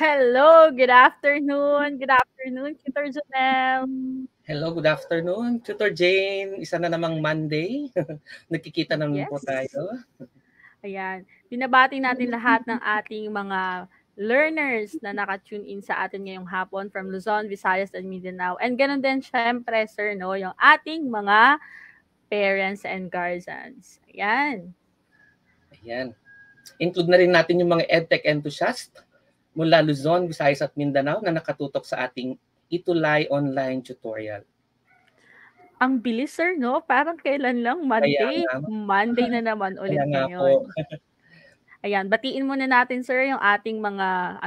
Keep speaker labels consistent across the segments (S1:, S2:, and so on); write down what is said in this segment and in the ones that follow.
S1: Hello, good afternoon. Good afternoon, Tutor Janelle.
S2: Hello, good afternoon. Tutor Jane, isa na namang Monday. Nagkikita naman po
S1: Yes.
S2: tayo.
S1: Ayan. Binabati natin lahat ng ating mga learners na naka-tune in sa atin ngayong hapon from Luzon, Visayas, and Mindanao. And ganun din, syempre, sir, no, yung ating mga parents and guardians. Ayan.
S2: Ayan. Include na rin natin yung mga EdTech enthusiast mula Luzon, Visayas at Mindanao na nakatutok sa ating Itulay online tutorial.
S1: Ang bilis, sir, no? Parang kailan lang
S2: Kaya
S1: Monday.
S2: nga,
S1: Monday na naman ulit
S2: kaya nga po.
S1: ngayon. Ayan, batiin muna natin, sir, yung ating mga,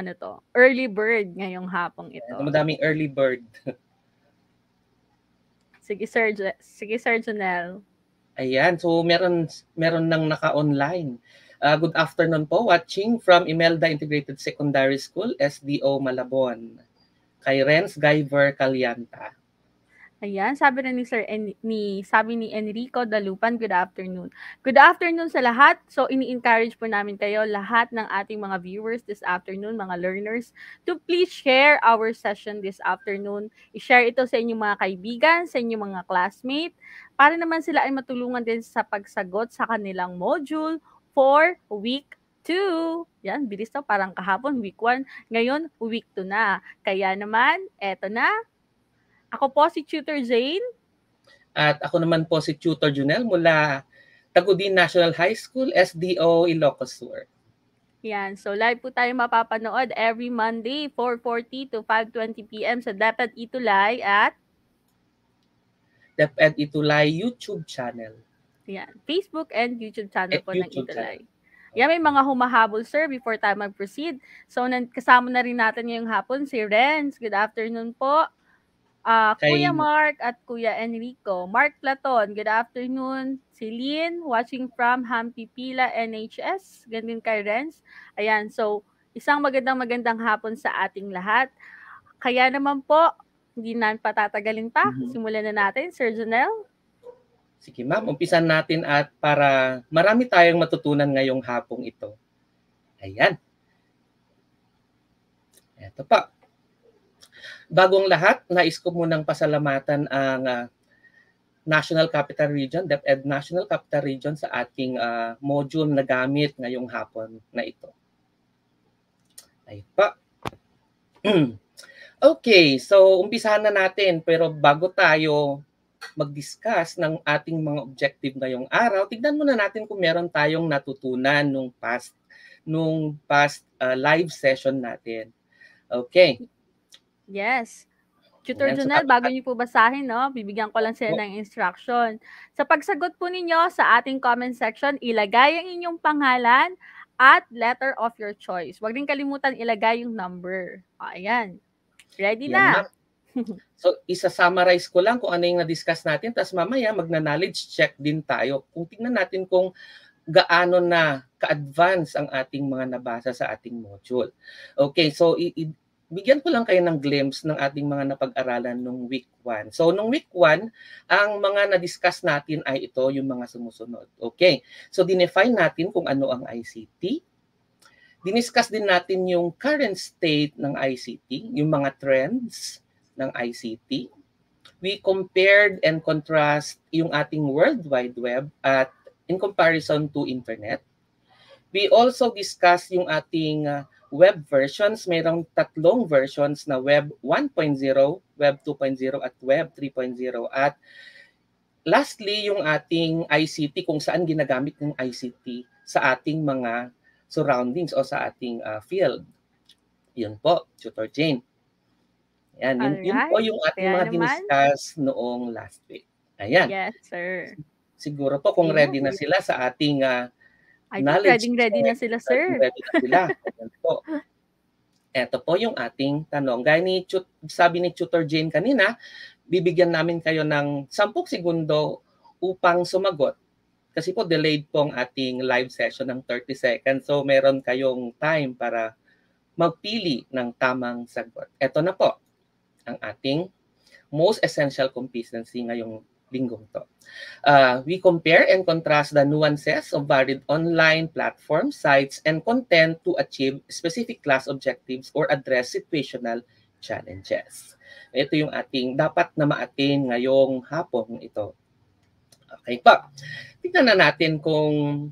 S1: early bird ngayong hapong ito.
S2: Madaming early bird.
S1: Sige, Sir Janelle.
S2: Ayan, so meron nang naka-online. Good afternoon po, watching from Imelda Integrated Secondary School, SDO Malabon. Kay Renz Guyver Calyanta.
S1: Ayan, sabi na sabi ni Enrico Dalupan, good afternoon. Good afternoon sa lahat. So, ini-encourage po namin kayo, lahat ng ating mga viewers this afternoon, mga learners, to please share our session this afternoon. I-share ito sa inyong mga kaibigan, sa inyong mga classmate, para naman sila ay matulungan din sa pagsagot sa kanilang module for week 2. Yan, bilis na, parang kahapon, week 1. Ngayon, week 2 na. Kaya naman, eto na. Ako po si Tutor Jane.
S2: At ako naman po si Tutor Junel mula Tagudin National High School, SDO Ilocos Sur.
S1: Yan. So, live po tayo mapapanood every Monday, 4:40 to 5:20 p.m. sa DepEd Itulay at
S2: DepEd Itulay YouTube channel.
S1: yan, Facebook and YouTube channel po ng
S2: YouTube
S1: Itulay.
S2: channel.
S1: Yan, may mga humahabol, sir, before tayo mag-proceed. So, kasama na rin natin ngayong hapon si Renz. Good afternoon po. Kuya Mark at Kuya Enrico. Mark Platon, good afternoon. Si Lynn, watching from Hampipila, NHS. Ganun kay Renz. Ayan, so isang magandang hapon sa ating lahat. Kaya naman po, hindi na patatagalin pa. Simulan na natin, Sir Janelle.
S2: Sige ma'am, umpisan natin at para marami tayong matutunan ngayong hapong ito. Ayan. Ito pa. Bagong lahat, nais ko munang pasalamatan ang National Capital Region, DepEd National Capital Region sa ating module na gamit ngayong hapon na ito. Ayun pa. Okay, so umpisahan na natin pero bago tayo mag-discuss ng ating mga objective ngayong araw, tignan muna natin kung meron tayong natutunan nung past live session natin. Okay.
S1: Yes. Tutor Janelle, bago niyo po basahin, no, bibigyan ko lang sila ng instruction. Sa pagsagot po ninyo sa ating comment section, ilagay ang inyong pangalan at letter of your choice. Huwag din kalimutan ilagay yung number. Ayan. Ready na.
S2: So, isa-summarize ko lang kung ano yung na-discuss natin, tapos mamaya magna-knowledge check din tayo. Kung tingnan natin kung gaano na ka-advance ang ating mga nabasa sa ating module. Okay, so bigyan ko lang kayo ng glimpse ng ating mga napag-aralan nung week 1. So, nung week 1, ang mga na-discuss natin ay ito, yung mga sumusunod. Okay, so dinefine natin kung ano ang ICT. Diniscuss din natin yung current state ng ICT, yung mga trends ng ICT. We compared and contrast yung ating World Wide Web at in comparison to Internet. We also discussed yung ating web versions. Mayroong 3 versions na Web 1.0, Web 2.0 at Web 3.0. At lastly, yung ating ICT, kung saan ginagamit ng ICT sa ating mga surroundings o sa ating field. Yun po, Tutor Jane. Yan, yun po yung ating mga diniscuss noong last week. Ayan.
S1: Yes, sir.
S2: Siguro po kung ready na sila sa ating knowledge.
S1: Ready na sila, sir.
S2: Ready na sila. Ayan po. Ito po yung ating tanong. Gaya sabi ni Tutor Jane kanina, bibigyan namin kayo ng 10 segundo upang sumagot. Kasi po delayed po ang ating live session ng 30 seconds. So meron kayong time para magpili ng tamang sagot. Ito na po ang ating most essential competency ngayong linggong to. We compare and contrast the nuances of varied online platforms, sites, and content to achieve specific class objectives or address situational challenges. Ito yung ating dapat na ma-attain ngayong hapon ito. Okay pa. Tingnan na natin kung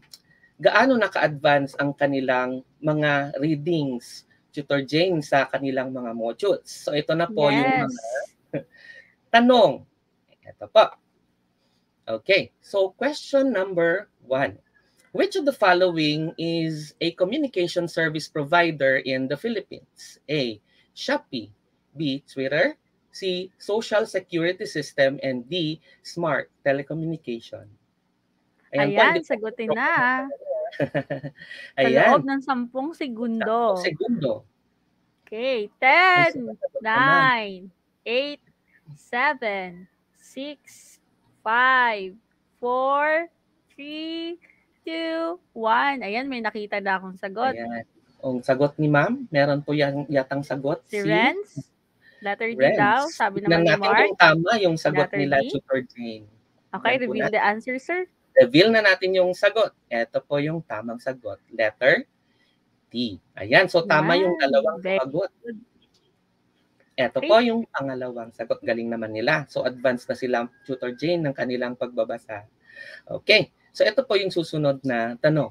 S2: gaano naka-advance ang kanilang mga readings, Tutor Jane, sa kanilang mga modules. So ito na po yung mga tanong. Ito po. Okay, so question number 1. Which of the following is a communication service provider in the Philippines? A. Shopee. B. Twitter. C. Social Security System. And D. Smart Telecommunication.
S1: Ayan, sagutin na. Sa loob ng 10 segundo.
S2: 10 segundo.
S1: Okay, 10, 9, 8, 7, 6, 5, 4, 3, 2, 1. Ayan, may nakita na akong sagot.
S2: Ayan. Ang sagot ni ma'am, meron po yatang sagot.
S1: Si Renz? Letter D daw, sabi naman ni Mark.
S2: Kung tama yung sagot nila, Tutor Jane.
S1: Okay, reveal the answer, sir.
S2: Reveal na natin yung sagot. Ito po yung tamang sagot. Letter D. Ayan, so tama yung dalawang sagot. Ito po yung pangalawang sagot. Galing naman nila. So advanced na sila, Tutor Jane, ng kanilang pagbabasa. Okay, so ito po yung susunod na tanong.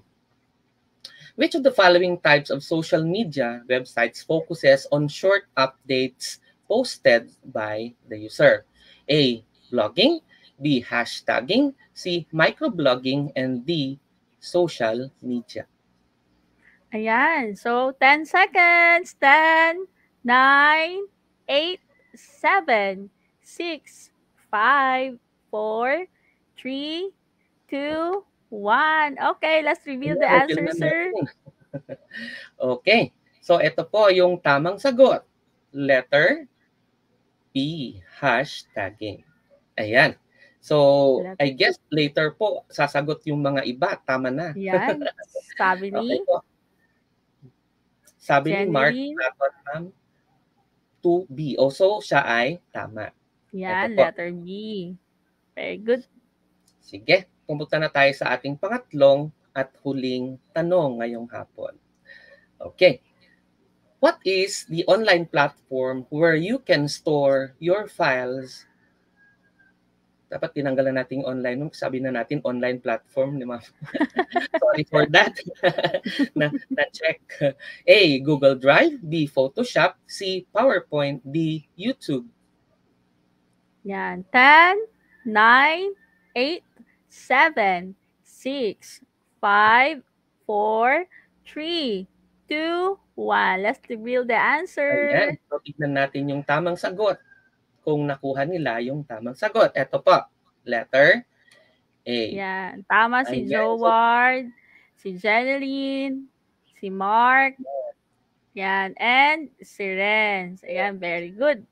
S2: Which of the following types of social media websites focuses on short updates posted by the user? A. Blogging. B. Hashtagging. C. Microblogging. And D. Social media.
S1: Ayan. So, 10 seconds. 10, 9, 8, 7, 6, 5, 4, 3, 2, 1. Okay, let's reveal the answer, sir.
S2: Okay. So, ito po yung tamang sagot. Letter B. Hashtagging. Ayan. So, I guess later po, sasagot yung mga iba. Tama na.
S1: Yan. Sabi ni?
S2: Okay, sabi ni Mark, dapat 2B. So, siya ay tama.
S1: Yan, letter B. Very good.
S2: Sige, pumunta na tayo sa ating pangatlong at huling tanong ngayong hapon. Okay. What is the online platform where you can store your files? Dapat tinanggalan natin online. Sabi na natin online platform. Sorry for that. Na-check. A. Google Drive. B. Photoshop. C. PowerPoint. D. YouTube.
S1: Yan. 10, 9, 8, 7, 6, 5, 4, 3, 2, 1. Let's reveal the answer.
S2: Ayan. So, tignan natin yung tamang sagot. Kung nakuha nila yung tamang sagot. Ito po, letter A.
S1: Yan. Tama si Joward, si Jeneline, si Mark, yan, and si Renz. Ayan, very good.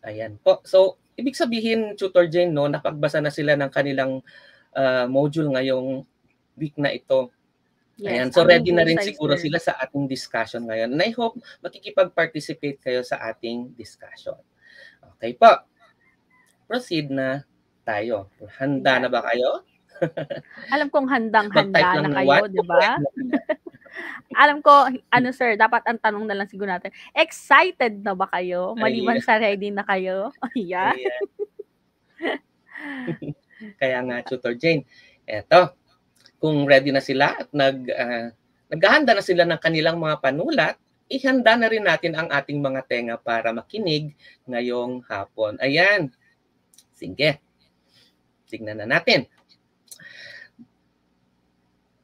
S2: Ayan po. So, ibig sabihin, Tutor Jane, no, napagbasa na sila ng kanilang module ngayong week na ito. Yes, ayan, so ready na rin siguro sila sa ating discussion ngayon. And I hope makikipag-participate kayo sa ating discussion. Okay po. Proceed na tayo. Handa na ba kayo?
S1: Alam kong handang-handa na kayo, di ba? Alam ko, sir, dapat ang tanong na lang siguro natin, excited na ba kayo? Maliban sa ready na kayo? Yeah.
S2: Kaya nga, Tutor Jane, eto, kung ready na sila at naghahanda na sila ng kanilang mga panulat, ihanda na rin natin ang ating mga tenga para makinig ngayong hapon. Ayan. Sige. Tignan na natin.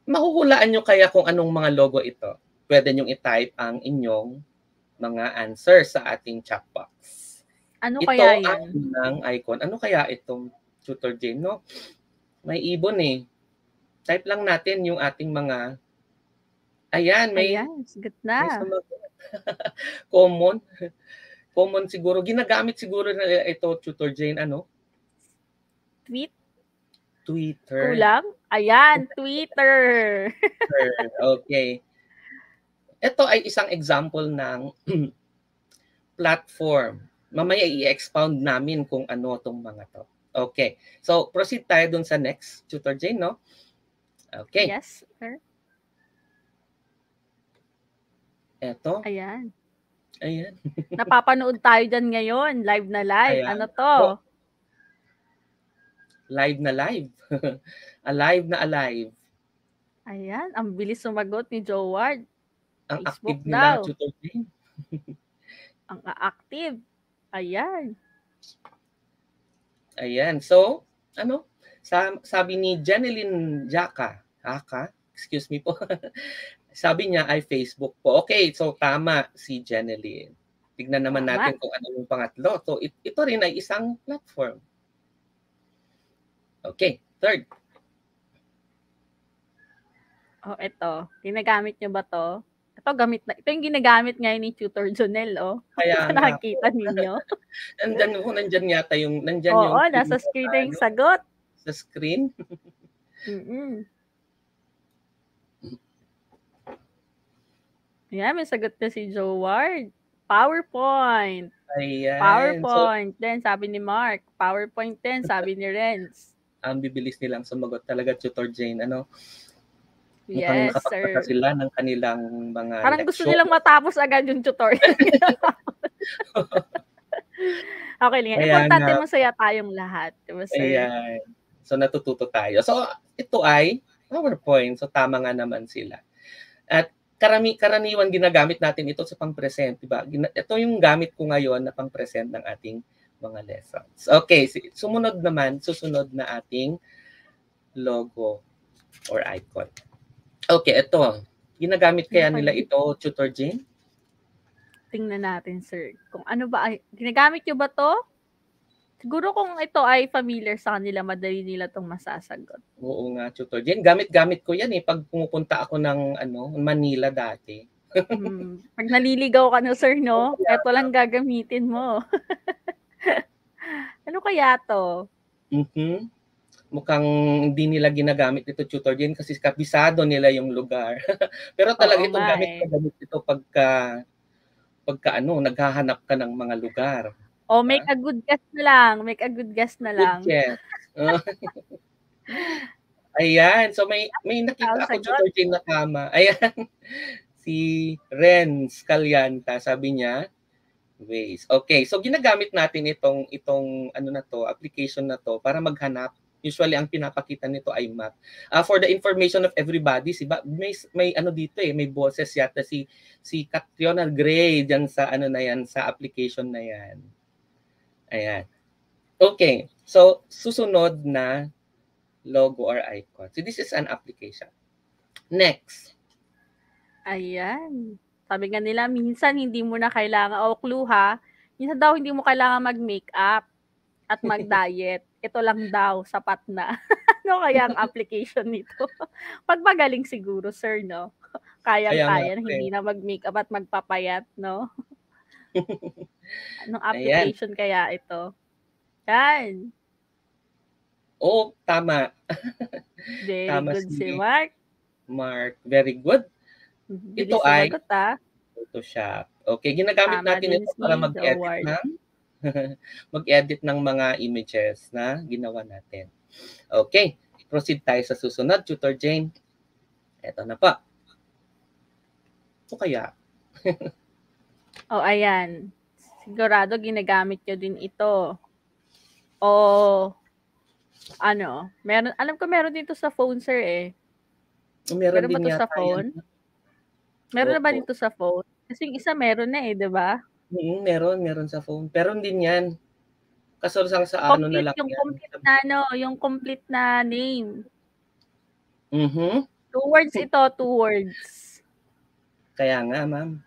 S2: Mahuhulaan nyo kaya kung anong mga logo ito. Pwede nyong i-type ang inyong mga answer sa ating chat box.
S1: Ano kaya yan?
S2: Ito ang icon. Ano kaya itong Tutor Jane, no? May ibon eh. Type lang natin yung ating mga... Ayan, may...
S1: Ayan, sigat na.
S2: Common. Common siguro. Ginagamit siguro na ito, Tutor Jane, ano? Twitter.
S1: Kulang? Ayan, Twitter.
S2: Okay. Ito ay isang example ng platform. Mamaya i-expound namin kung ano itong mga to. Okay. So, proceed tayo dun sa next, Tutor Jane, no? Okay.
S1: Yes, sir.
S2: Eto.
S1: Ayan.
S2: Ayan.
S1: Napapanood tayo dyan ngayon. Live na live.
S2: Ayan.
S1: Ano to?
S2: Live na live. Alive na alive.
S1: Ayan. Ang bilis sumagot ni Joward.
S2: Ang
S1: Facebook
S2: active nila,
S1: daw.
S2: Tutor Jane.
S1: Ang active. Ayan.
S2: Ayan. So, ano? Sabi ni Janeline excuse me po. Sabi niya ay Facebook po. Okay, so tama si Janeline. Tignan naman
S1: Tama.
S2: natin kung ano yung pangatlo. So, ito rin ay isang platform. Okay, third.
S1: Oh, ito. Ginagamit nyo ba to? Ito, ito yung ginagamit ngayon ni Tutor Jonel, oh.
S2: Kaya nga.
S1: Nakikita ninyo?
S2: Nandyan yata yung,
S1: Oo, nasa screen na yung sagot.
S2: Sa screen?
S1: Ayan, may sagot na si Joward. PowerPoint.
S2: Ayan.
S1: PowerPoint. Then, sabi ni Mark. PowerPoint din, sabi ni Renz.
S2: Ang bibilis nilang sumagot talaga, Tutor Jane. Ano?
S1: Yes,
S2: mukhang
S1: sir.
S2: Sila ng kanilang mga
S1: parang
S2: leksyon.
S1: Gusto nilang matapos agad yung tutorial. Okay lang. Importante masaya tayong lahat. Diba, sir?
S2: Ayan. So, natututo tayo. So, ito ay PowerPoint. So, tama nga naman sila. At karaniwan ginagamit natin ito sa pang-present. Diba? Ito yung gamit ko ngayon na pang-present ng ating mga lessons. Okay. Susunod na ating logo or icon. Okay, ito. Ginagamit kaya nila ito, Tutor Jane?
S1: Tingnan natin, sir. Kung ano ba ay, ginagamit nyo ba to? Siguro kung ito ay familiar sa kanila, madali nila tong masasagot.
S2: Oo nga, Tutor Jane. Gamit ko yan eh. Pag pumupunta ako ng Manila dati.
S1: Pag naliligaw ka na, sir, no? Ito lang gagamitin mo. Ano kaya to?
S2: Mukhang hindi nila ginagamit ito, Tutor Jane, kasi kabisado nila yung lugar. Pero talaga ito, gamit ito pagka naghahanap ka ng mga lugar.
S1: Make a good guess na lang. Make a good guess na lang.
S2: Good guess. Ayan. So, may nakita ako, Tutor Jane, na tama. Ayan. Si Renz Calyanta, sabi niya, Waze. Okay. So, ginagamit natin itong application na to para maghanap. Usually, ang pinapakita nito ay map. For the information of everybody, may dito may boses yata si Catriona Gray diyan sa sa application na yan. Ayan. Okay. So, susunod na logo or icon. So, this is an application. Next.
S1: Ayan. Sabi nga nila, minsan hindi mo na kailangan, clue ha, minsan daw hindi mo kailangan mag-makeup at mag-diet. Ito lang daw, sapat na. Ano kaya ang application nito? Pag magaling siguro, sir, no? Kayang-kaya, hindi na mag-makeup at magpapayat, no? Anong application kaya ito? Yan.
S2: Oh, tama.
S1: Very good si Mark.
S2: Mark, very good. Ito ay Photoshop. Okay, ginagamit natin ito para mag-edit ng mga images na ginawa natin. Okay, proceed tayo sa susunod, Tutor Jane. Ito na pa. Ito kaya?
S1: Ayan. Sigurado ginagamit nyo din ito. Alam ko meron dito sa phone, sir, eh.
S2: Meron din
S1: ba ito sa phone? Meron na ba dito sa phone? Kasi yung isa meron na di ba?
S2: Meron sa phone. Pero din yan. Kasalusang sa na lang
S1: yung yan. Yung complete na name.
S2: 2
S1: words ito, 2 words.
S2: Kaya nga, ma'am.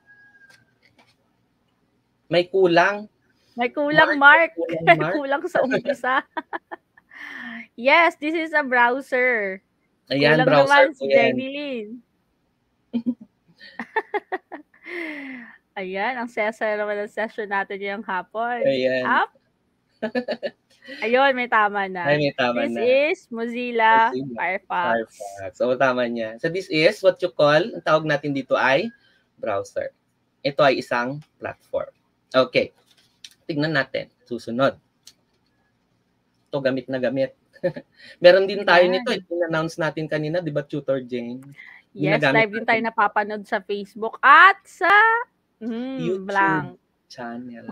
S2: May kulang.
S1: May kulang, Mark. May kulang sa umpisa. Yes, this is a browser.
S2: Ayan,
S1: kulang
S2: browser
S1: naman si Jenilyn. Ayan, ang saya-saya naman ng session natin yung hapon.
S2: Ayan.
S1: Ayun, may tama na.
S2: May tama
S1: this is Mozilla Firefox.
S2: So, tama niya. So, this is what you call, ang tawag natin dito ay browser. Ito ay isang platform. Okay. Tignan natin. Susunod. to gamit na gamit. Meron din tayo nito,
S1: Ayan.
S2: in-announce natin kanina, 'di ba, Tutor Jane?
S1: Yes,
S2: Ginagamit
S1: live din tayo
S2: natin
S1: napapanood sa Facebook at sa
S2: YouTube
S1: blank.
S2: channel.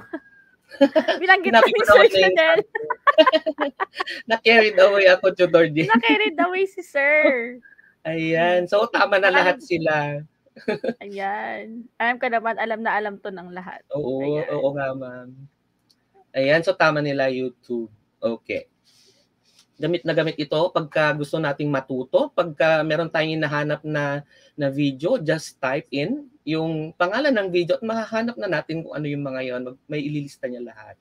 S1: Binanggit na
S2: Sinabi
S1: ni
S2: ko
S1: Sir
S2: naman na yung
S1: Janelle.
S2: na-carried away ako, Tutor Jane.
S1: Na-carried away si Sir.
S2: Ayan. So, tama na lahat sila.
S1: Ayan. Alam ko naman, alam na alam to ng lahat.
S2: Oo,
S1: Ayan.
S2: oo nga, ma'am. Ayan, so tama nila YouTube. Okay. Gamit na gamit ito pagka gusto nating matuto. Pagka meron tayong hinahanap na video, just type in yung pangalan ng video at mahahanap na natin kung ano yung mga yon. May ililista niya lahat.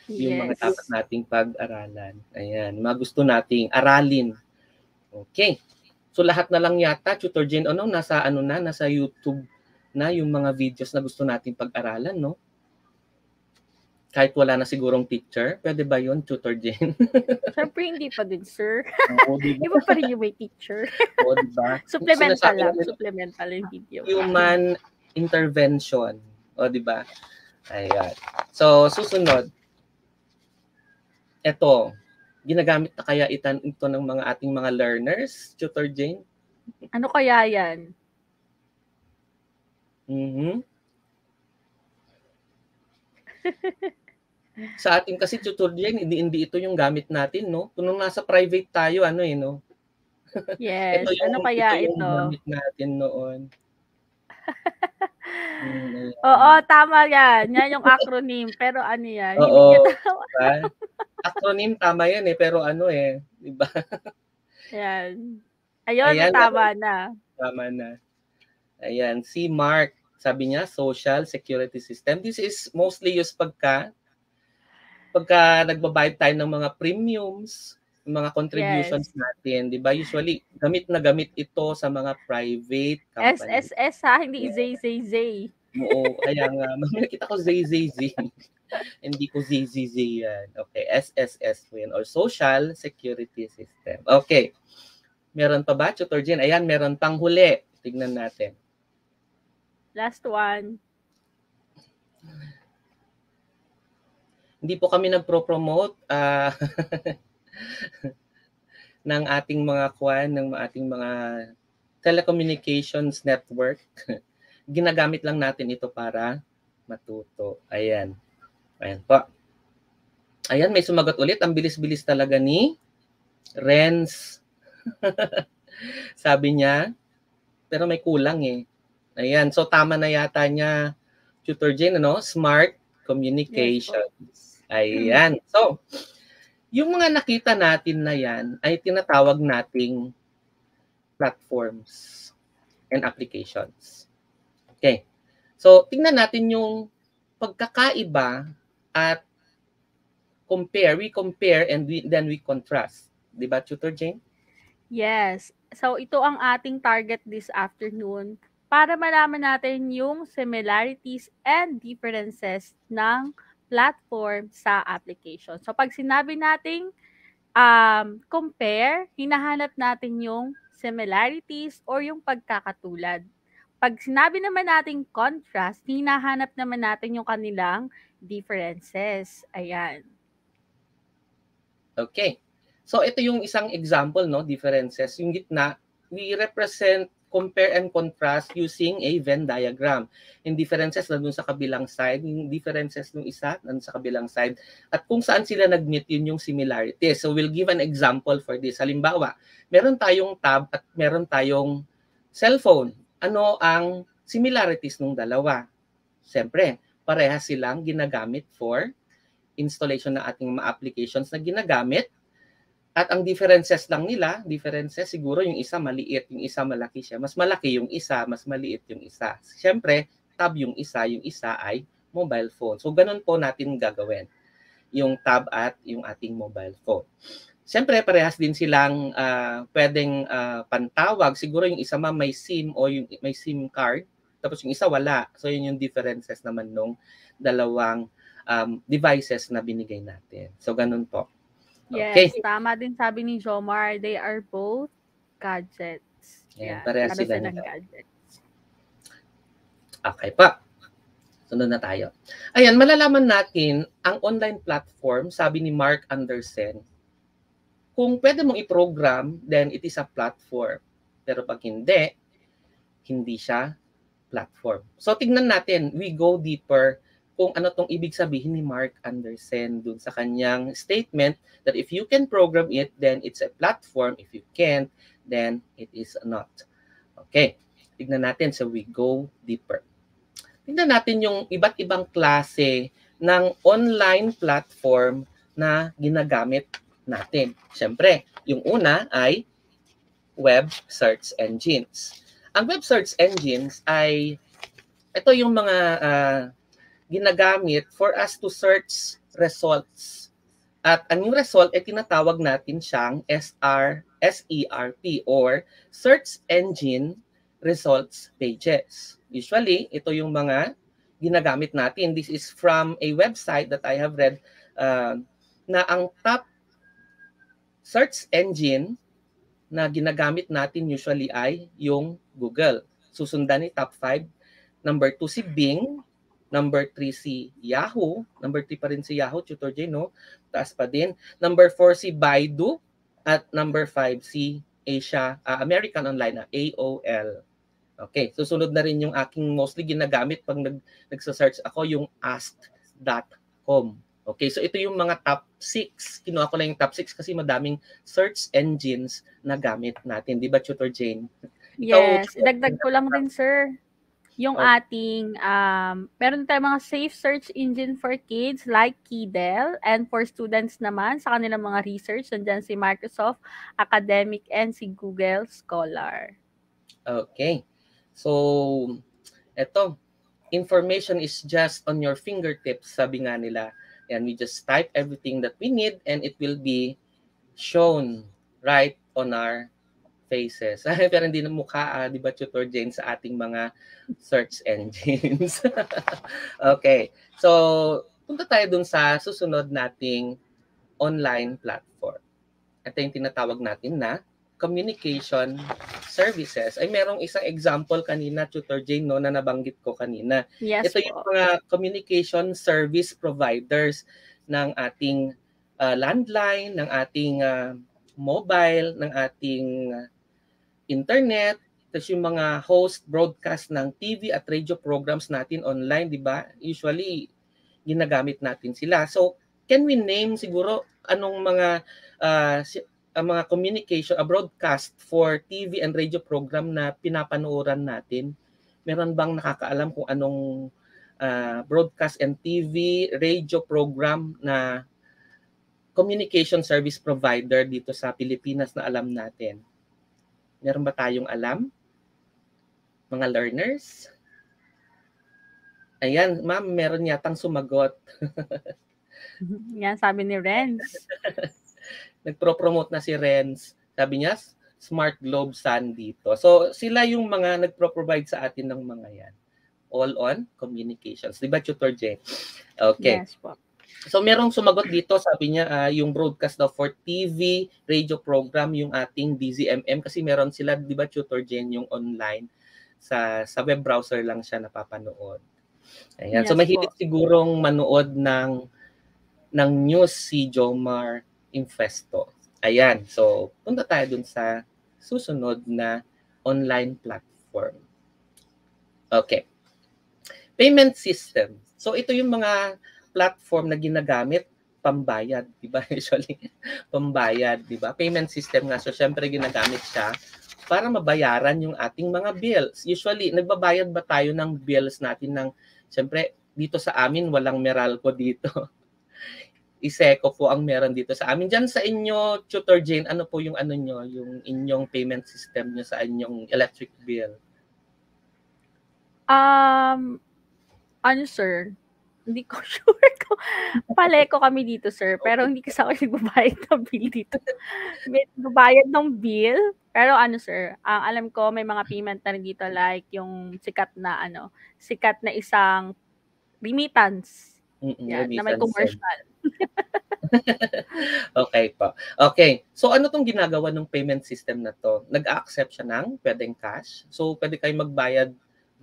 S2: Yung mga
S1: Yes.
S2: dapat nating pag-aralan. Ayan, mga gusto nating aralin. Okay. So lahat na lang yata, Tutor Jane, nasa YouTube na yung mga videos na gusto nating pag-aralan, no? Kahit wala na sigurong teacher, pwede ba yun, Tutor Jane?
S1: Siyempre, hindi pa din, Sir.
S2: Oo, diba?
S1: Iba pa rin yung may teacher.
S2: Oo, diba?
S1: Supplemental lang. Supplemental yung video.
S2: Human intervention. O, diba? Ayan. So, susunod. Ito, ginagamit na kaya ito ng mga ating mga learners, Tutor Jane?
S1: Ano kaya yan?
S2: Sa atin kasi, Tutor Jane, hindi ito yung gamit natin, no? Kung nasa private tayo, no?
S1: Yes.
S2: Ito
S1: kaya
S2: yung
S1: ito?
S2: gamit natin noon.
S1: Oo, tama yan. Yan yung acronym. Pero ano yan?
S2: Oo,
S1: hindi niya tama.
S2: Diba? Acronym, tama yan pero diba?
S1: Ayan. Ayun, tama na.
S2: Tama na. Ayan, si Mark, sabi niya, Social Security System. This is mostly used pagka nagbabayad tayo ng mga premiums, mga contributions natin, di ba? Usually, gamit na gamit ito sa mga private companies.
S1: SSS ha, hindi ZZZ.
S2: Oo, kaya nga, nakita ko ZZZ. Hindi ko ZZZ yan. Okay, SSS po yan, or Social Security System. Okay. Meron pa ba, Tutor Jane? Ayan, meron pang huli. Tignan natin.
S1: Last one.
S2: Hindi po kami nagpro-promote ng ating mga ating mga telecommunications network. Ginagamit lang natin ito para matuto. Ayan. Ayan po. Ayan, may sumagot ulit. Ang bilis-bilis talaga ni Renz. Sabi niya, pero may kulang eh. Ayan, so tama na yata niya, Tutor Jane, Smart communications. Yes. Ayan. So, yung mga nakita natin na yan ay tinatawag nating platforms and applications. Okay. So, tingnan natin yung pagkakaiba at we compare and then we contrast. Di ba, Tutor Jane?
S1: Yes. So, ito ang ating target this afternoon para malaman natin yung similarities and differences ng platform sa application. So, pag sinabi nating compare, hinahanap natin yung similarities or yung pagkakatulad. Pag sinabi naman nating contrast, hinahanap naman natin yung kanilang differences. Ayan.
S2: Okay. So, ito yung isang example, differences. Yung gitna, we represent compare and contrast using a Venn diagram. Yung differences na dun sa kabilang side, yung differences ng isa na sa kabilang side, at kung saan sila nag-meet, yun yung similarities. So we'll give an example for this. Halimbawa, meron tayong tab at meron tayong cellphone. Ano ang similarities ng dalawa? Siyempre, parehas silang ginagamit for installation ng ating mga applications na ginagamit. At ang differences siguro yung isa maliit, yung isa malaki siya. Mas malaki yung isa, mas maliit yung isa. Siyempre, tab yung isa ay mobile phone. So, ganun po natin gagawin. Yung tab at yung ating mobile phone. Siyempre, parehas din silang pwedeng pantawag. Siguro yung isa may SIM o yung may SIM card. Tapos yung isa wala. So, yun yung differences naman nung dalawang devices na binigay natin. So, ganun po.
S1: Yes, tama din sabi ni Jomar, they are both gadgets.
S2: Yan, parehas sila
S1: ng gadgets.
S2: Okay pa. Sunod na tayo. Ayan, malalaman natin ang online platform, sabi ni Mark Anderson, Kung pwede mong i-program, then it is a platform. Pero pag hindi siya platform. So tignan natin, we go deeper kung ano tong ibig sabihin ni Mark Anderson dun sa kanyang statement that if you can program it, then it's a platform. If you can't, then it is not. Okay, tignan natin. So we go deeper. Tignan natin yung iba't ibang klase ng online platform na ginagamit natin. Siyempre, yung una ay web search engines. Ang web search engines ay ito yung mga ginagamit for us to search results. At ang yung result ay tinatawag natin siyang SERP or Search Engine Results Pages. Usually, ito yung mga ginagamit natin. This is from a website that I have read na ang top search engine na ginagamit natin usually ay yung Google. Susundan ni top 5. Number 2 si Bing. Number 3 si Yahoo. Number 3 pa rin si Yahoo, Tutor J, no? Taas pa din. Number 4 si Baidu. At number 5 si American Online, AOL. Okay, susunod na rin yung aking mostly ginagamit pag nagsa-search ako, yung ask.com. Okay, so ito yung mga top 6. Kinuha ko lang yung top 6 kasi madaming search engines na gamit natin. Di ba, Tutor Jane?
S1: Yes, idagdag ko lang din, sir. Yung ating, meron tayong mga safe search engine for kids like Kidel, and for students naman, sa kanilang mga research, nandyan si Microsoft Academic and si Google Scholar.
S2: Okay. So, eto, information is just on your fingertips, sabi nga nila. And we just type everything that we need and it will be shown right on our faces. Pero hindi na mukha, di ba, Tutor Jane, sa ating mga search engines. Okay. So, punta tayo dun sa susunod nating online platform. Ito yung tinatawag natin na communication services. Ay merong isang example kanina, Tutor Jane, no, na nabanggit ko kanina.
S1: Yes,
S2: ito yung mga communication service providers ng ating landline, ng ating mobile, ng ating internet, tapos yung mga host, broadcast ng TV at radio programs natin online, di ba? Usually, ginagamit natin sila. So, can we name siguro anong mga communication, broadcast for TV and radio program na pinapanooran natin? Meron bang nakakaalam kung anong broadcast and TV, radio program na communication service provider dito sa Pilipinas na alam natin? Meron ba tayong alam? Mga learners? Ayan, ma'am, meron yatang sumagot.
S1: Yan, sabi ni Renz.
S2: Nagpro-promote na si Renz. Sabi niya, Smart Globe Sun dito. So, sila yung mga nagpro-provide sa atin ng mga yan. All on communications. Diba, Tutor J? Okay.
S1: Yes po.
S2: So, merong sumagot dito, sabi niya, yung broadcast daw for TV, radio program, yung ating DZMM, kasi meron sila, di ba, Tutor Jen, yung online, sa web browser lang siya napapanood. Ayan. Yes, so, mahilig sigurong manood ng news si Jomar Infesto. Ayan. So, punta tayo dun sa susunod na online platform. Okay. Payment system. So, ito yung mga platform na ginagamit pambayad, di ba? Usually, pambayad, di ba? Payment system nga. So, syempre, ginagamit siya para mabayaran yung ating mga bills. Usually, nagbabayad ba tayo ng bills natin ng, syempre, dito sa amin, walang Meralco dito. Iseco po ang meron dito sa amin. Diyan sa inyo, Tutor Jane, ano po yung ano nyo, yung inyong payment system nyo sa inyong electric bill?
S1: Ano, sir? Hindi ko sure kung paleko kami dito, sir. Pero hindi kasi ako nagbabayad ng bill dito. Nagbabayad ng bill. Pero ano, sir, ang alam ko may mga payment na rin dito like yung sikat na isang remittance. Yan, na may commercial.
S2: Okay po. Okay. So ano tong ginagawa ng payment system na to? Nag-accept siya ng pwedeng cash. So pwede kayo magbayad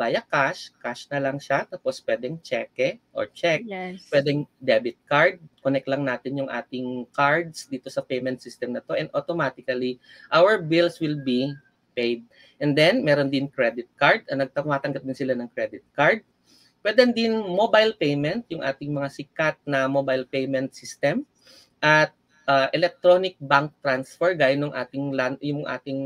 S2: via cash na lang siya, tapos pwedeng cheque or check,
S1: Yes.
S2: pwedeng debit card, connect lang natin yung ating cards dito sa payment system na to and automatically our bills will be paid. And then meron din credit card, tumatanggap din sila ng credit card. Pwede din mobile payment, yung ating mga sikat na mobile payment system at electronic bank transfer gaya ng yung ating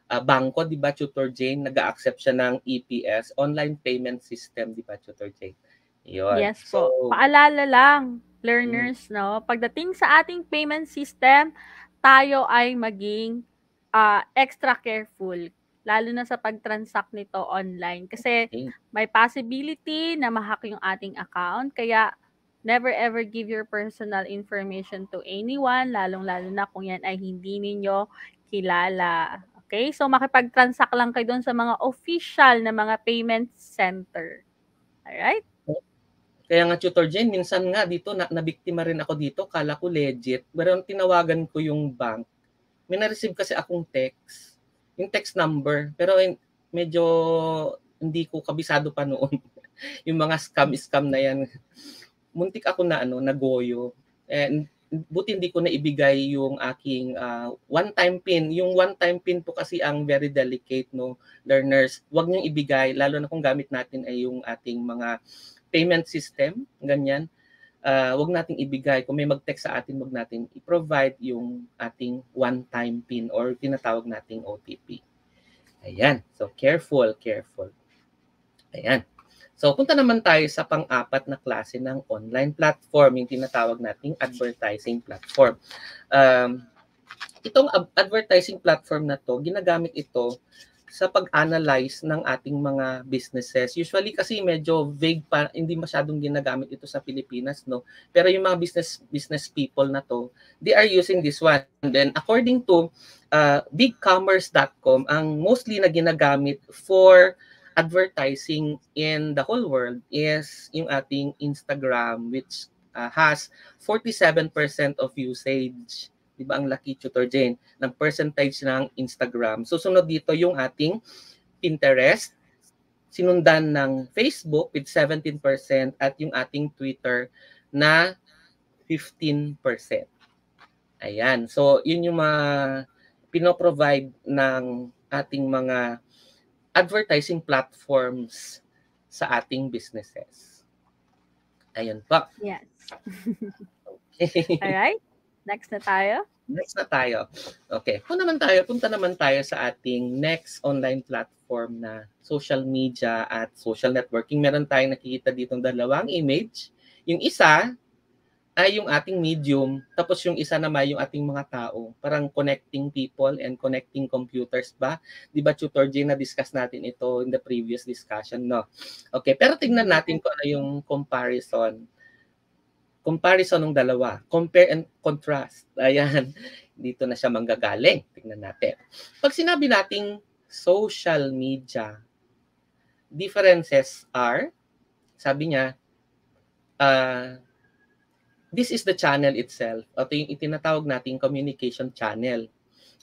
S2: bangko, di ba, Tutor Jane, nag-accept siya ng EPS, online payment system, di ba, Tutor Jane? Yun.
S1: Yes po. Paalala lang, learners, no? Pagdating sa ating payment system, tayo ay maging extra careful, lalo na sa pag-transact nito online. Kasi may possibility na ma-hack yung ating account. Kaya, never ever give your personal information to anyone, lalong-lalo na kung yan ay hindi ninyo kilala. Okay? So, makipag-transact lang kayo doon sa mga official na mga payment center. Alright?
S2: Kaya nga, Tutor Jane, minsan nga dito, nabiktima rin ako dito, kala ko legit. Pero tinawagan ko yung bank, may na-receive kasi akong text, yung text number, pero medyo hindi ko kabisado pa noon. Yung mga scam na yan. Muntik ako na nagoyo. And buti hindi ko na ibigay yung aking one-time PIN. Yung one-time PIN po kasi ang very delicate, no, learners. Huwag niyong ibigay, lalo na kung gamit natin ay yung ating mga payment system, ganyan. Wag nating ibigay. Kung may mag-text sa atin, wag natin i-provide yung ating one-time PIN or tinatawag nating OTP. Ayan. So, careful. Ayan. So, punta naman tayo sa pang-apat na klase ng online platform, yung tinatawag nating advertising platform. Itong advertising platform na to, ginagamit ito sa pag-analyze ng ating mga businesses. Usually kasi medyo vague pa, hindi masyadong ginagamit ito sa Pilipinas, no? Pero yung mga business people na to, they are using this one. And then according to bigcommerce.com, ang mostly na ginagamit for advertising in the whole world is yung ating Instagram, which has 47% of usage. Di ba ang laki, Tutor Jane, ng percentage ng Instagram. Susunod dito yung ating Pinterest, sinundan ng Facebook with 17% at yung ating Twitter na 15%. Ayan. So, yun yung mga pinoprovide ng ating mga advertising platforms sa ating businesses. Ayun pa.
S1: Yes.
S2: Okay.
S1: Alright. Next na tayo.
S2: Okay. Punta naman tayo sa ating next online platform na social media at social networking. Meron tayong nakikita ditong dalawang image. Yung isa ay yung ating medium, tapos yung isa naman yung ating mga tao. Parang connecting people and connecting computers ba? Di ba, Tutor Jane, na-discuss natin ito in the previous discussion, no? Okay, pero tignan natin kung ano yung comparison ng dalawa. Compare and contrast. Ayan. Dito na siya manggagaling. Tingnan natin. Pag sinabi nating social media, differences are, sabi niya, this is the channel itself. Ito yung itinatawag nating communication channel.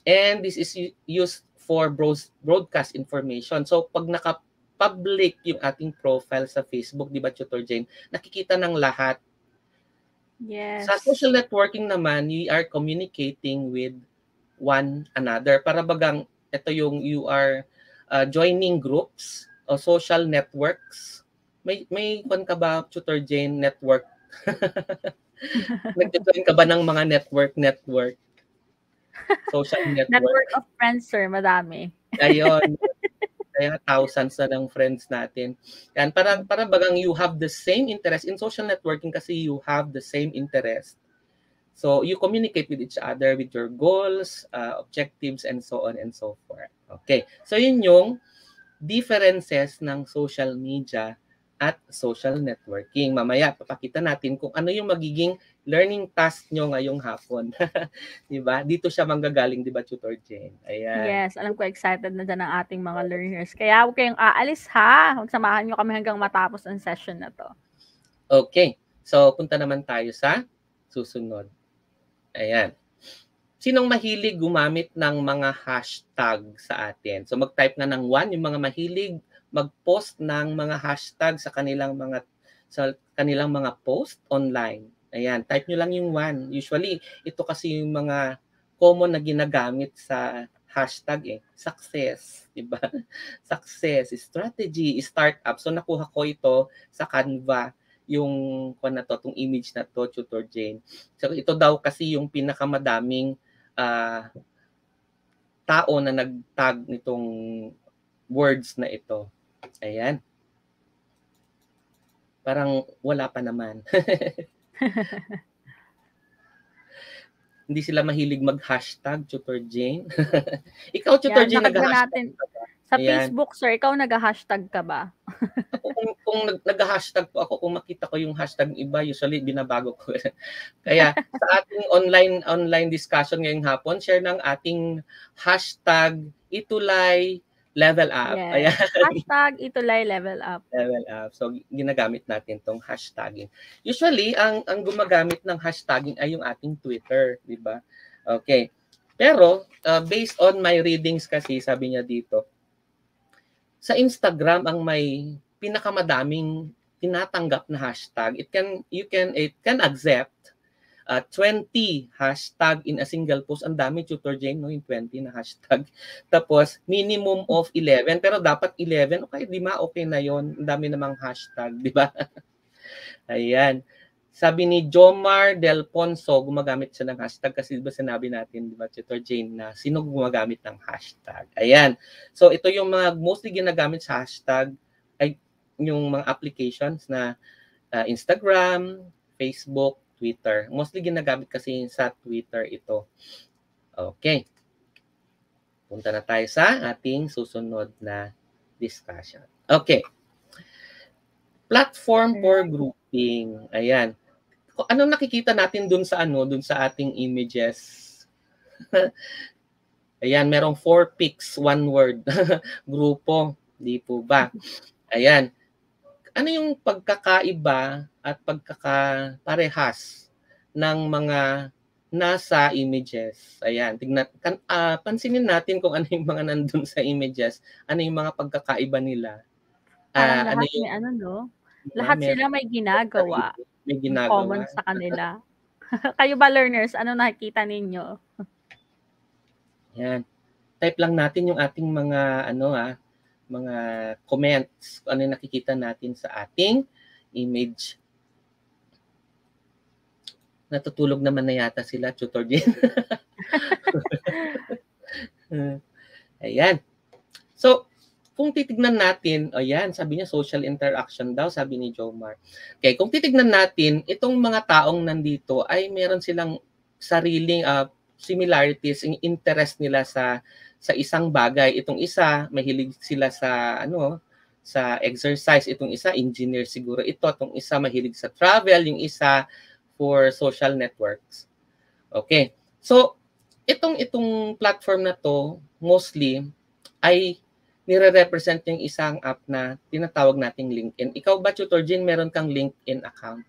S2: And this is used for broadcast information. So, pag naka-public yung ating profile sa Facebook, di ba, Tutor Jane, nakikita ng lahat.
S1: Yes.
S2: Sa social networking naman, we are communicating with one another. Para bagang ito yung you are joining groups o social networks. May kwan ka ba, Tutor Jane, network? Nag-join ka ba ng mga network? Social network.
S1: Network of friends, sir. Madami.
S2: Ayun. Kaya thousands na ng friends natin. Yan, parang bagang you have the same interest in social networking kasi you have the same interest. So, you communicate with each other with your goals, objectives, and so on and so forth. Okay. So, yun yung differences ng social media at social networking. Mamaya, papakita natin kung ano yung magiging learning task nyo ngayong hapon. Diba? Dito siya manggagaling, diba, Tutor Jane? Ayan.
S1: Yes, alam ko excited na dyan ang ating mga learners. Kaya huwag kayong aalis ha. Magsamahan nyo kami hanggang matapos ang session na to.
S2: Okay. So, punta naman tayo sa susunod. Ayan. Sinong mahilig gumamit ng mga hashtag sa atin? So, mag-type na ng 1 yung mga mahilig mag-post ng mga hashtag sa kanilang mga post online. Ayan, type nyo lang yung 1. Usually, ito kasi yung mga common na ginagamit sa hashtag success, di ba? Success, strategy, startup. So nakuha ko ito sa Canva, yung itong image na to, Tutor Jane. So ito daw kasi yung pinakamadaming tao na nag-tag nitong words na ito. Ayan. Parang wala pa naman. Hindi sila mahilig mag-hashtag, Tutor Jane. Ikaw, Tutor Jane, nag-hashtag ka ba?
S1: Sa Facebook, sir, ikaw nag-hashtag ka ba?
S2: Ako, kung nag-hashtag po ako, kung makita ko yung hashtag iba, usually binabago ko. Kaya sa ating online discussion ngayong hapon, share ng ating hashtag Itulay Level Up.
S1: Yes.
S2: Ayan.
S1: Hashtag Itulay Level Up.
S2: Level Up. So, ginagamit natin tong hashtagging. Usually, ang gumagamit ng hashtagging ay yung ating Twitter, di ba? Okay. Pero, based on my readings kasi, sabi niya dito, sa Instagram ang may pinakamadaming tinatanggap na hashtag. It can accept 20 hashtag in a single post. Ang dami, Tutor Jane, no? Yung 20 na hashtag. Tapos, minimum of 11. Pero dapat 11. Okay, di ma, okay na yon. Ang dami namang hashtag, di ba? Ayan. Sabi ni Jomar Del Ponso, gumagamit siya ng hashtag kasi diba sinabi natin, di ba, Tutor Jane, na sino gumagamit ng hashtag. Ayan. So, ito yung mga mostly ginagamit sa hashtag ay yung mga applications na Instagram, Facebook, Twitter. Mostly ginagamit kasi sa Twitter ito. Okay. Punta na tayo sa ating susunod na discussion. Okay. Platform for grouping. Ayan. Anong nakikita natin dun sa ating images? Ayan, merong 4 pics, 1 word. Grupo, di po ba? Ayan. Ano yung pagkakaiba at pagkakaparehas ng mga nasa images? Ayan, pansinin natin kung ano yung mga nandun sa images, ano yung mga pagkakaiba nila.
S1: Parang lahat may lahat sila may ginagawa.
S2: May ginagawa.
S1: Common sa kanila. Kayo ba, learners, ano nakikita ninyo?
S2: Yan. Type lang natin yung ating mga mga comments, ano yung nakikita natin sa ating image. Natutulog naman na yata sila, Tutor Jane. Ayan. So, kung titignan natin, ayan, sabi niya social interaction daw, sabi ni Jomar. Okay, kung titignan natin, itong mga taong nandito ay meron silang sariling similarities, interest nila sa isang bagay. Itong isa, mahilig sila sa sa exercise. Itong isa, engineer siguro ito. Itong isa, mahilig sa travel. Yung isa, for social networks. Okay. So, itong platform na to, mostly, ay nire-represent yung isang app na tinatawag nating LinkedIn. Ikaw ba, Tutor Jane, meron kang LinkedIn account?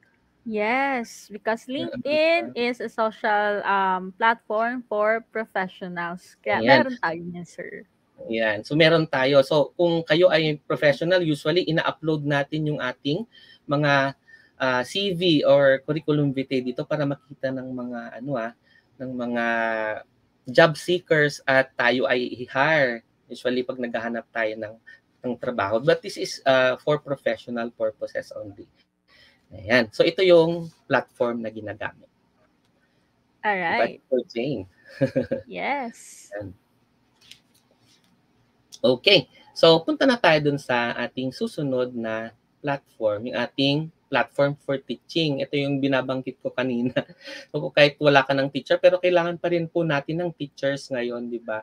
S1: Yes, because LinkedIn is a social platform for professionals. Kaya meron tayo niyan, sir.
S2: Yan. So meron tayo. So kung kayo ay professional, usually ina-upload natin yung ating mga CV or curriculum vitae dito para makita ng mga ng mga job seekers at tayo ay i-hire. Usually pag naghahanap tayo ng trabaho. But this is for professional purposes only. Ayan. So ito yung platform na ginagamit.
S1: Alright.
S2: For Jane.
S1: Yes.
S2: Okay. So punta na tayo dun sa ating susunod na platform, yung ating platform for teaching. Ito yung binabanggit ko kanina. So kahit wala ka ng teacher, pero kailangan pa rin po natin ng teachers ngayon, di ba?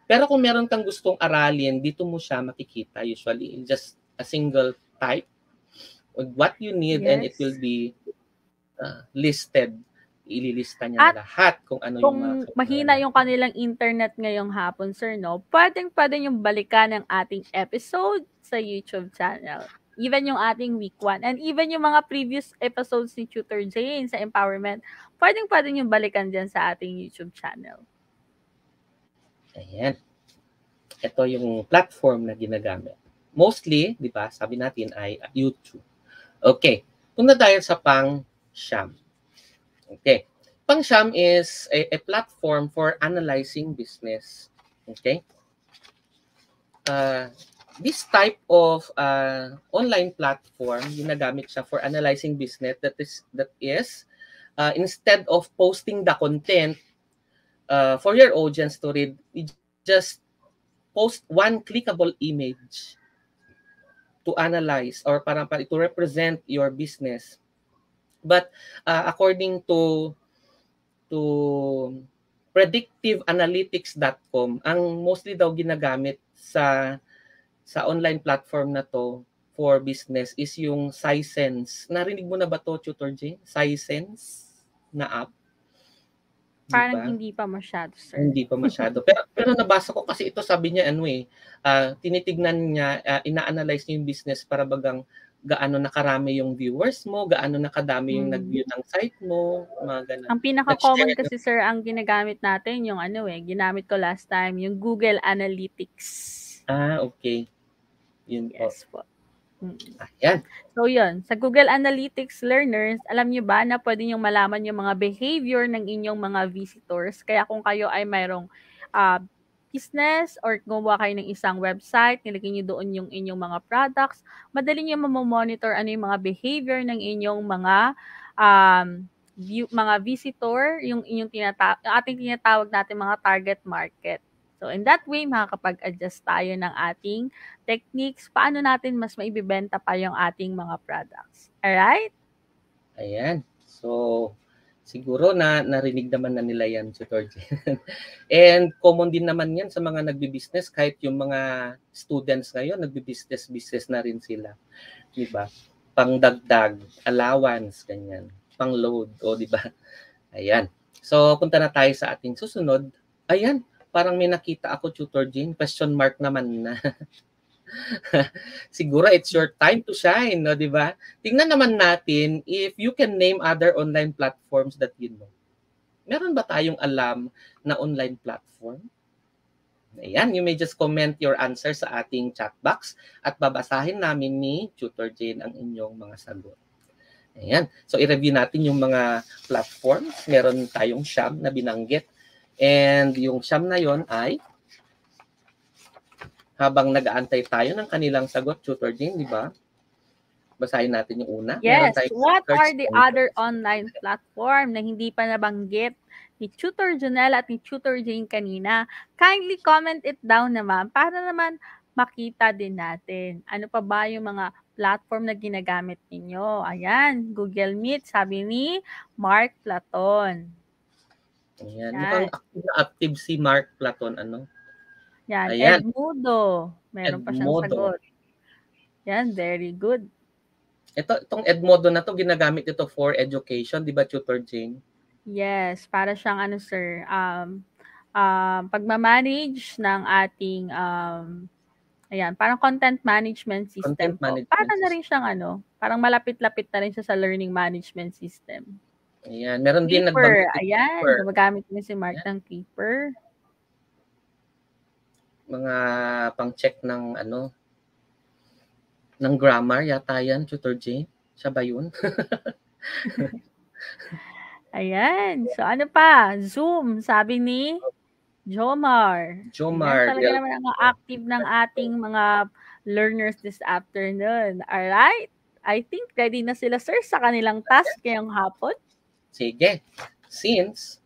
S2: Pero kung meron kang gustong aralin, dito mo siya makikita. Usually, just a single type of what you need, and it will be listed. Ililista niya na lahat kung ano yung mga...
S1: Kung mahina yung kanilang internet ngayong hapon, sir, no? Pwede yung balikan ng ating episode sa YouTube channel. Even yung ating week 1. And even yung mga previous episodes ni Tutor Jane sa empowerment, pwede yung balikan dyan sa ating YouTube channel.
S2: Ayan. Ito yung platform na ginagamit. mostly, di ba, sabi natin ay YouTube. Okay, punta tayo sa pang-siyam. Okay, pang-siyam is a platform for analyzing business. Okay, this type of online platform, ginagamit siya for analyzing business. That is instead of posting the content for your audience to read, you just post one clickable image to analyze or para to represent your business. But according to predictiveanalytics.com, ang mostly daw ginagamit sa online platform na to for business is yung Sisense. Narinig mo na ba to, Tutor Jane? Sisense na app?
S1: Parang
S2: Diba?
S1: hindi pa masyado, sir.
S2: Hindi pa masyado. Pero nabasa ko kasi ito, sabi niya tinitignan niya, ina-analyze niya yung business para bagang gaano nakarami yung viewers mo, gaano nakadami yung nag-view ng site mo, mga ganun.
S1: Ang pinaka-common kasi, sir, ang ginagamit natin yung ginamit ko last time, yung Google Analytics.
S2: Okay. Yun
S1: yes po.
S2: Ayan.
S1: So yun, sa Google Analytics learners, alam niyo ba na pwede niyong malaman yung mga behavior ng inyong mga visitors? Kaya kung kayo ay mayroong business or gumawa kayo ng isang website, nilagay niyo doon yung inyong mga products, madali niyo mamomonitor ano yung mga behavior ng inyong mga mga visitor, yung inyong ating tinatawag natin mga target market. So in that way, makakapag-adjust tayo ng ating techniques, paano natin mas maibibenta pa yung ating mga products. Alright?
S2: Ayan. So, siguro narinig naman na nila yan, Tutor Jane. And common din naman yan sa mga nagbi-business, kahit yung mga students ngayon, nagbi-business na rin sila. Diba? Pangdagdag, allowance, ganyan. Pang-load, diba? Ayan. So, punta na tayo sa ating susunod. Ayan, parang may nakita ako, Tutor Jane, question mark naman na. Siguro it's your time to shine, no, di ba? Tingnan naman natin if you can name other online platforms that you know. Meron ba tayong alam na online platform? Ayan, you may just comment your answer sa ating chat box at babasahin namin ni Tutor Jane ang inyong mga sagot. Ayan, so i-review natin yung mga platforms. Meron tayong siyam na binanggit. And yung siyam na yon ay habang nag-aantay tayo ng kanilang sagot, Tutor Jane, di ba? Basahin natin yung una.
S1: Yes, what are the other online platform na hindi pa nabanggit ni Tutor Jonella at ni Tutor Jane kanina? Kindly comment it down naman para naman makita din natin. Ano pa ba yung mga platform na ginagamit ninyo? Ayan, Google Meet, sabi ni Mark Platon.
S2: Ayan. Mukhang active si Mark Platon,
S1: Yan,
S2: ayan.
S1: Edmodo. Meron pa siyang sagot. Yan, very good.
S2: Itong Edmodo na to, ginagamit ito for education, di ba, Tutor Jane?
S1: Yes, para siyang sir, pagmamanage ng ating, ayan, parang content management system po. Para na rin siyang parang malapit-lapit na rin siya sa learning management system.
S2: Ayan, meron din
S1: Keeper, ayan, gumagamit din si Mark ng Keeper.
S2: Mga pang-check ng ng grammar yata yan, Tutor Jane. Siya ba yun?
S1: Ayan. So ano pa? Zoom, sabi ni Jomar.
S2: Jomar.
S1: Ayan, talaga naman ang active ng ating mga learners this afternoon. Alright? I think ready na sila, sir, sa kanilang task ngayong hapon.
S2: Sige. Since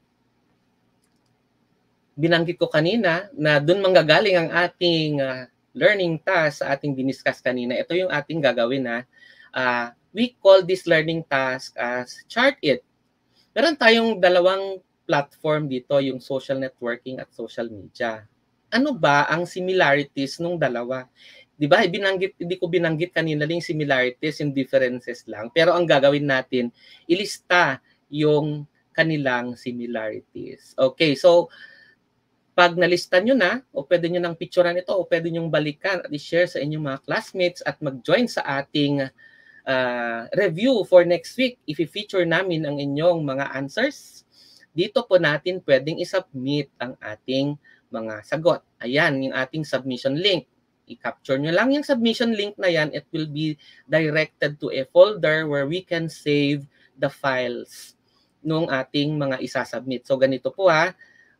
S2: binanggit ko kanina na doon manggagaling ang ating learning task sa ating diniscuss kanina, ito yung ating gagawin we call this learning task as Chart It. Meron tayong dalawang platform dito, yung social networking at social media. Ano ba ang similarities nung dalawa? Di ba, hindi ko binanggit kanina yung similarities, yung differences lang. Pero ang gagawin natin, ilista yung kanilang similarities. Okay, so pag nalista nyo na, o pwede nyo nang picturean ito, o pwede nyo balikan at i-share sa inyong mga classmates at mag-join sa ating review for next week. If i-feature namin ang inyong mga answers, dito po natin pwedeng i-submit ang ating mga sagot. Ayan, yung ating submission link. I-capture nyo lang yung submission link na yan. It will be directed to a folder where we can save the files nung ating mga isasubmit. So ganito po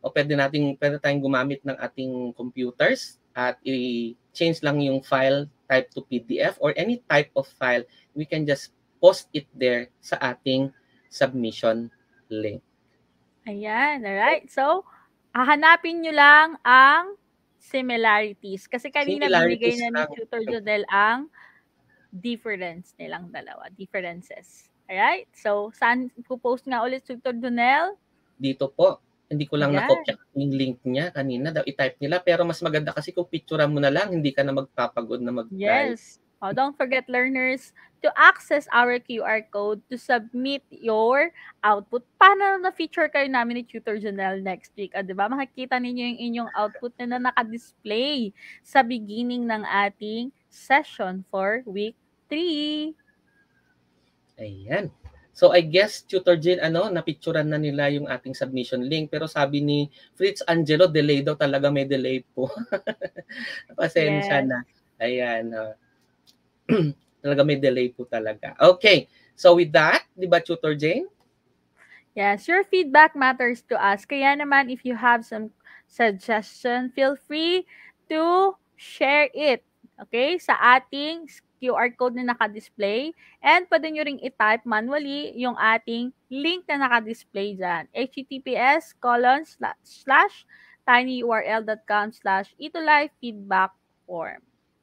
S2: o pwede tayong gumamit ng ating computers at i-change lang yung file type to PDF or any type of file. We can just post it there sa ating submission link.
S1: Ayan, alright. So, hahanapin nyo lang ang similarities. Kasi kanina binigay na ni Tutor Jodel ang difference nilang dalawa, differences. Alright? So, saan po-post nga ulit Tutor Jonel?
S2: Dito po. Hindi ko lang na-copy yung link niya kanina. Daw i-type nila. Pero mas maganda kasi kung picturean mo na lang, hindi ka na magpapagod na mag-type.
S1: Yes. Oh, don't forget, learners, to access our QR code to submit your output. Paano na-feature kayo namin ni Tutor Jonel next week? Diba? Makikita ninyo yung inyong output na naka-display sa beginning ng ating session for week 3.
S2: Ayan. So I guess Tutor Jill, na-picturean na nila yung ating submission link. Pero sabi ni Fritz Angelo, delay daw talaga, may delay po. Pasensya na. Ayan. Talaga may delay po talaga. Okay. So with that, di ba Tutor Jane?
S1: Yes, your feedback matters to us. Kaya naman, if you have some suggestion, feel free to share it. Okay? Sa ating QR code na naka-display. And pwede nyo ring i-type manually yung ating link na naka-display dyan. https://tinyurl.com/etolifefeedback form.